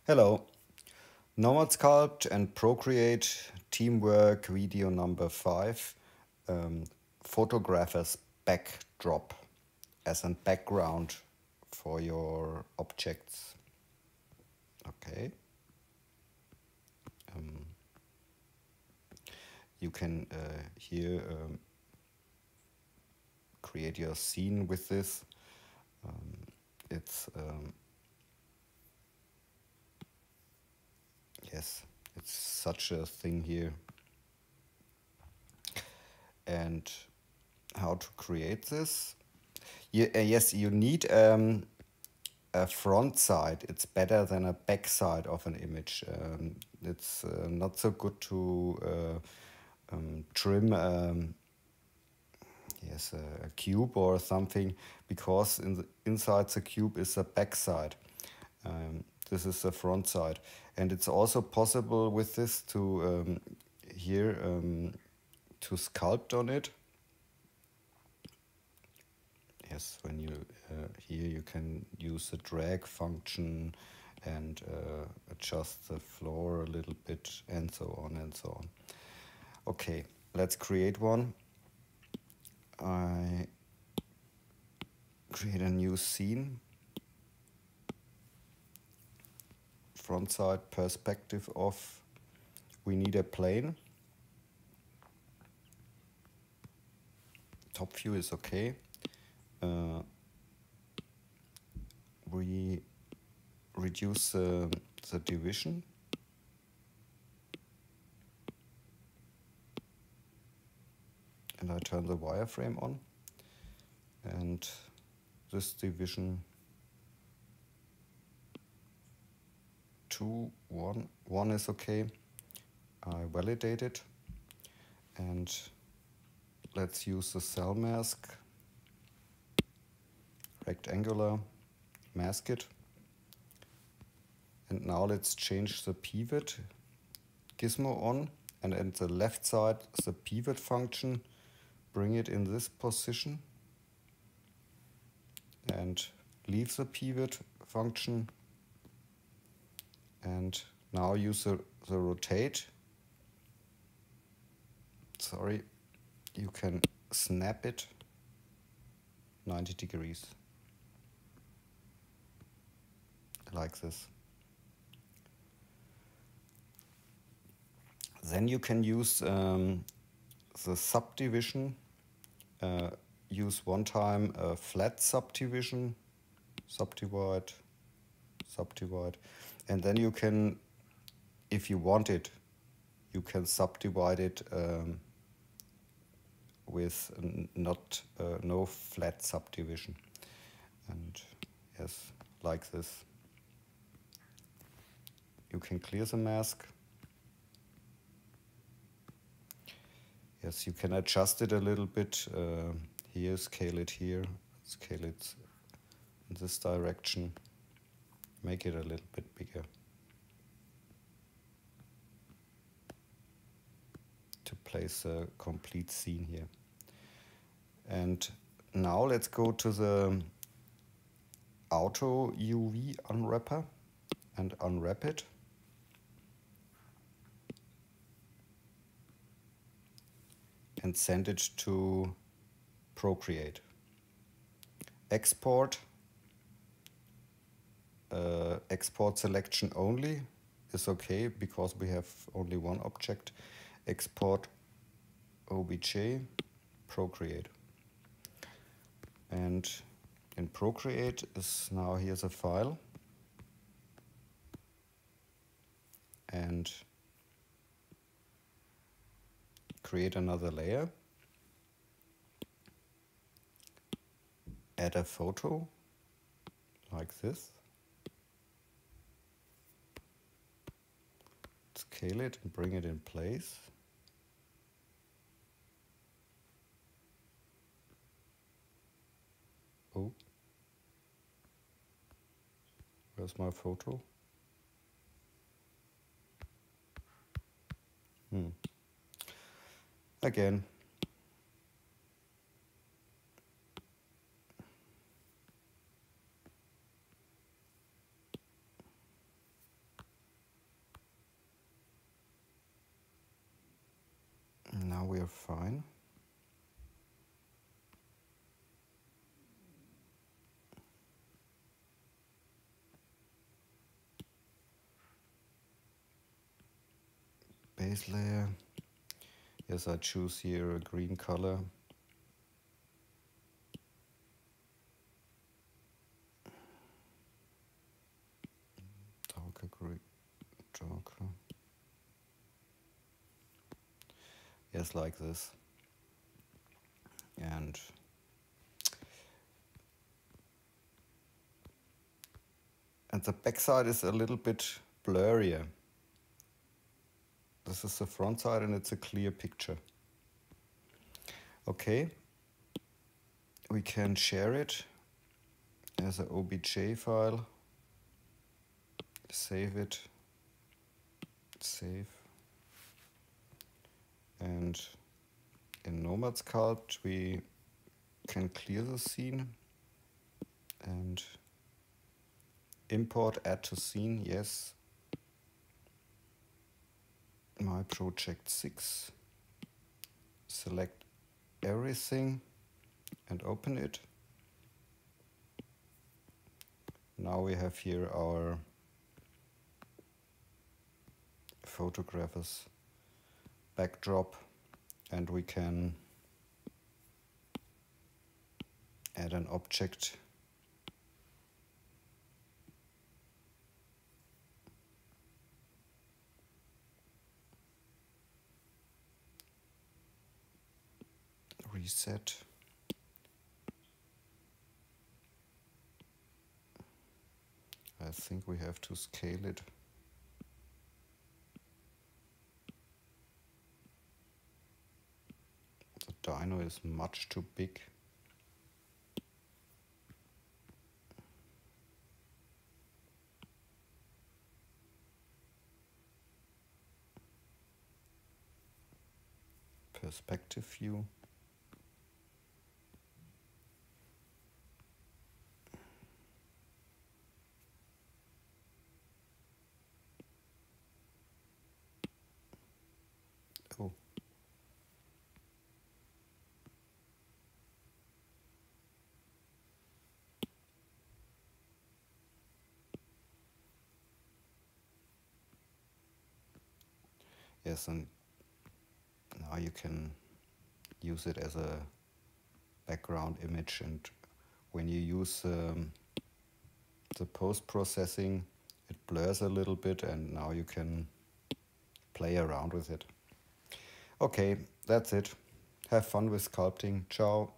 Hello, Nomad Sculpt and Procreate Teamwork video number 5. Photographer's backdrop as a background for your objects. Okay. You can here create your scene with this. It's yes, it's such a thing here. And how to create this? Yes, you need a front side. It's better than a back side of an image. It's not so good to trim yes, a cube or something, because inside the cube is the back side. This is the front side, and it's also possible with this to here to sculpt on it. Yes, when you here you can use the drag function and adjust the floor a little bit and so on and so on. Okay, let's create one. I create a new scene. Front side perspective off. We need a plane. Top view is okay. We reduce the division. And I turn the wireframe on. And this division 2, 1, 1 is okay. I validate it. And let's use the cell mask. Rectangular, mask it. And now let's change the pivot gizmo on, and at the left side the pivot function, bring it in this position and leave the pivot function, and now use the rotate. Sorry, you can snap it 90 degrees like this. Then you can use the subdivision. Use one time a flat subdivision, subdivide, and then you can, if you want it, you can subdivide it with no flat subdivision. And yes, like this. You can clear the mask. Yes, you can adjust it a little bit. Here, scale it here, scale it in this direction. Make it a little bit bigger. To place a complete scene here. And now let's go to the auto UV unwrapper and unwrap it. And send it to Procreate. Export. Export selection only is okay because we have only one object. Export OBJ, Procreate. And in Procreate is now, here's a file. And create another layer. Add a photo like this. Scale it and bring it in place. Oh, where's my photo? Again. we are fine. Base layer. Yes, I choose here a green color. Darker green, darker. Yes, like this. And the backside is a little bit blurrier. This is the front side and it's a clear picture. Okay, we can share it as an OBJ file. Save it. Save. And in Nomad Sculpt we can clear the scene and import add to scene, yes. My project 6. Select everything and open it. Now we have here our photographer's backdrop, and we can add an object. Reset. I think we have to scale it. The dino is much too big. Perspective view. Oh. Yes, and now you can use it as a background image, and when you use the post-processing, it blurs a little bit, and now you can play around with it. Okay, that's it. Have fun with sculpting. Ciao.